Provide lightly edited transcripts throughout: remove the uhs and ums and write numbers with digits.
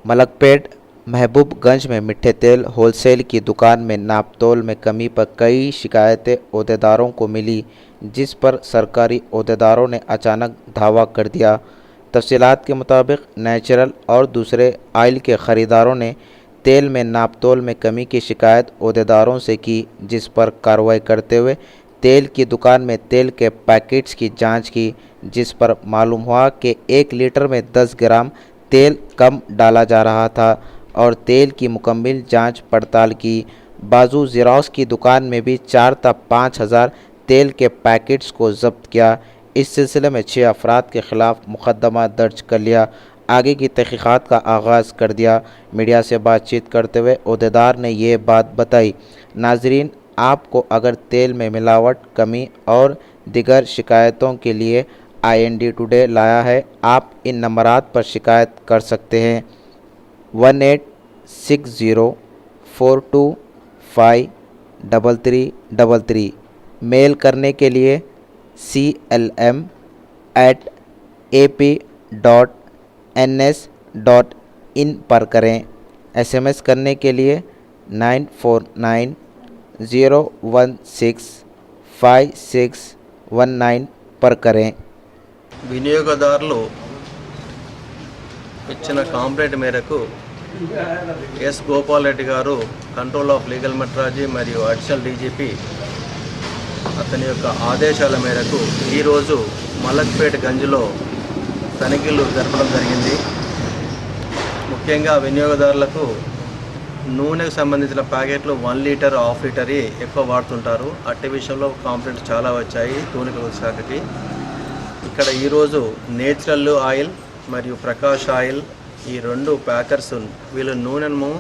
मलकपेट महबूबगंज में मिठे तेल होलसेल की दुकान में नापतोल में कमी पर कई शिकायतें ओहदेदारों को मिली, जिस पर सरकारी ओहदेदारों ने अचानक धावा कर दिया। तफसीलात के मुताबिक नेचुरल और दूसरे ऑयल के ख़रीदारों ने तेल में नापतोल में कमी की शिकायत ओहदेदारों से की, जिस पर कार्रवाई करते हुए तेल की दुकान में तेल के पैकेट्स की जांच की, जिस पर मालूम हुआ कि 1 लीटर में 10 ग्राम तेल कम डाला जा रहा था और तेल की मुकम्मल जांच पड़ताल की। बाजू ज़ेरॉक्स की दुकान में भी 4 था 5,000 तेल के पैकेट्स को जब्त किया। इस सिलसिले में 6 अफराद के ख़िलाफ़ मुकदमा दर्ज कर लिया, आगे की तहक़ीक़ात का आगाज़ कर दिया। मीडिया से बातचीत करते हुए ओहदेदार ने ये बात बताई। नाज़रीन, आपको अगर तेल में मिलावट, कमी और दिगर शिकायतों के लिए IND टुडे लाया है, आप इन नंबरात पर शिकायत कर सकते हैं। 1860425333। मेल करने के लिए clm@ap.ns.in पर करें। SMS करने के लिए 9490165619 पर करें। వినియోగదారులు ఇచ్చిన కంప్లైంట్ మేరకు ఎస్ గోపాల్ రెడ్డి గారు కంట్రోల్ ఆఫ్ లీగల్ మెట్రాలజీ మరియు అడిషనల్ డీజీపీ అతని యొక్క ఆదేశాల మేరకు ఈరోజు మలక్పేట గంజ్లో తనిఖీలు జరపడం జరిగింది. ముఖ్యంగా వినియోగదారులకు నూనెకు సంబంధించిన ప్యాకెట్లు 1 లీటర్, హాఫ్ లీటర్ ఎక్కువ వాడుతుంటారు. అట్టి విషయంలో కంప్లైంట్స్ చాలా వచ్చాయి తూనిక శాఖకి. ఇక్కడ ఈరోజు నేచురల్ ఆయిల్ మరియు ప్రకాష్ ఆయిల్ ఈ 2 ప్యాకర్స్ వీళ్ళు నూనెను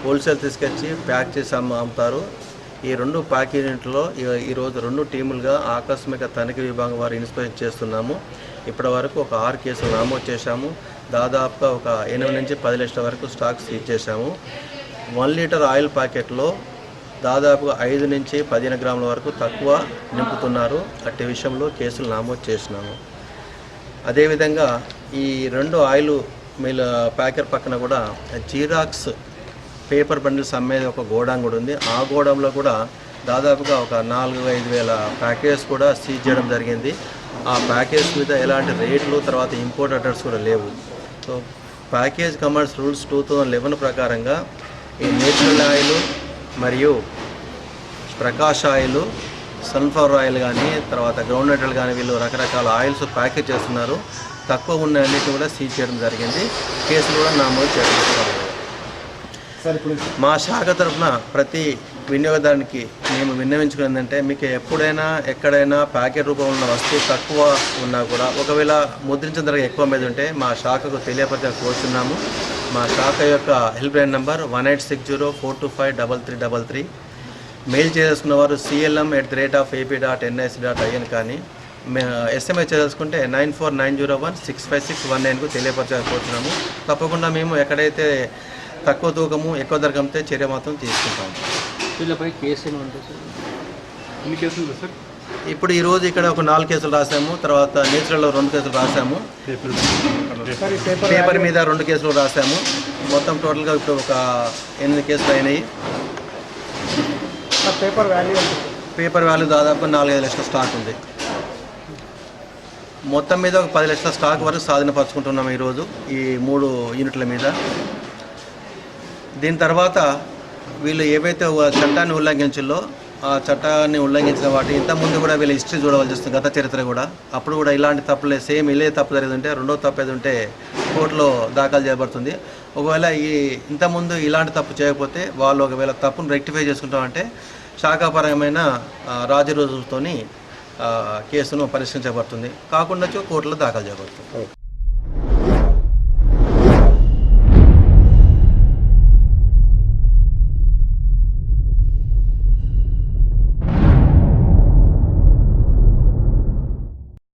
హోల్సేల్ తీసుకొచ్చి ప్యాక్ చేసి అమ్ముతారు. ఈ 2 ప్యాక్ యూనిట్లో ఈరోజు 2 టీములుగా ఆకస్మిక తనిఖీ విభాగం వారు ఇన్స్పెక్షన్ చేస్తున్నాము. ఇప్పటి వరకు ఒక 6 కేసులు నమోదు చేశాము. దాదాపుగా ఒక 8 నుంచి 10 లక్షల వరకు స్టాక్ సీజ్ చేశాము. 1 లీటర్ ఆయిల్ ప్యాకెట్లో దాదాపుగా 5 నుంచి 15 గ్రాముల వరకు తక్కువ నింపుతున్నారు. అట్టి విషయంలో కేసులు నమోదు చేసినాము. అదేవిధంగా ఈ 2 ఆయిల్ మిల్ ప్యాకెట్ పక్కన కూడా జీరాక్స్ పేపర్ బండిల్స్ అమ్మేది ఒక గోడాం కూడా ఉంది. ఆ గోడంలో కూడా దాదాపుగా ఒక 4-5 వేల ప్యాకేజ్ కూడా సీజ్ చేయడం జరిగింది. ఆ ప్యాకేజ్ మీద ఎలాంటి రేట్లు, తర్వాత ఇంపోర్ట్ అడ్రస్ కూడా లేవు. సో ప్యాకేజ్ కమర్స్ రూల్స్ 2011 ప్రకారంగా ఈ నేచురల్ ఆయిల్ మరియు ప్రకాష్ ఆయిల్, సన్ఫ్లవర్ ఆయిల్ కానీ, తర్వాత గ్రౌండ్ నట్ ఆయిల్ కానీ వీళ్ళు రకరకాల ఆయిల్స్ ప్యాకేజ్ చేస్తున్నారు. తక్కువ ఉన్న అన్నిటిని కూడా సీజ్ చేయడం జరిగింది. కేసులు కూడా నమోదు చేయడం జరిగింది. మా శాఖ తరఫున ప్రతి వినియోగదారునికి మేము విన్నవించుకున్నదంటే, మీకు ఎప్పుడైనా ఎక్కడైనా ప్యాకెట్ రూపంలో ఉన్న వస్తువు తక్కువ ఉన్నా కూడా, ఒకవేళ ముద్రించిన ధర ఎక్కువ మీద ఉంటే మా శాఖకు తెలియపరిచే కోరుతున్నాము. మా శాఖ యొక్క హెల్ప్ లైన్ నెంబర్ 186042533333. మెయిల్ చేసుకున్న వారు clm@ap.nic.in కానీ SMS చేసుకుంటే 9490165619కు తెలియపరచాలనుకుంటున్నాము. తప్పకుండా మేము ఎక్కడైతే తక్కువ తూకము, ఎక్కువ ధర కమ్మితే చర్య మాత్రం తీసుకుంటాము. వీళ్ళపై కేసులు ఉంటాయి సార్. ఎన్ని కేసులు సార్? ఇప్పుడు ఈరోజు ఇక్కడ ఒక 4 కేసులు రాసాము. తర్వాత నేచురల్లో 2 కేసులు రాసాము. పేపర్ మీద 2 కేసులు రాసాము. మొత్తం టోటల్గా ఇప్పుడు ఒక 8 కేసులు అయినాయి. పేపర్ వాల్యూ దాదాపు 4-5 లక్షల స్టాక్ ఉంది. మొత్తం మీద ఒక 10 లక్షల స్టాక్ వరకు స్వాధీనపరుచుకుంటున్నాము ఈరోజు ఈ 3 యూనిట్ల మీద. దీని తర్వాత వీళ్ళు ఏవైతే చట్టాన్ని ఉల్లంఘించాలో ఆ చట్టాన్ని ఉల్లంఘించిన వాటి ఇంతకుముందు కూడా వీళ్ళ హిస్టరీ చూడవలసి వస్తుంది, గత చరిత్ర కూడా. అప్పుడు కూడా ఇలాంటి తప్పులే సేమ్ ఇల్లే తప్పు జరిగిందంటే, రెండో తప్పు ఏది ఉంటే కోర్టులో దాఖలు చేయబడుతుంది. ఒకవేళ ఇంతకుముందు ఇలాంటి తప్పు చేయకపోతే వాళ్ళు ఒకవేళ తప్పును రెక్టిఫై చేసుకుంటామంటే శాఖాపరమైన రాజీ రోజులతోని కేసును పరిష్కరించబడుతుంది. కాకుండా కోర్టులో దాఖలు చేయబడుతుంది.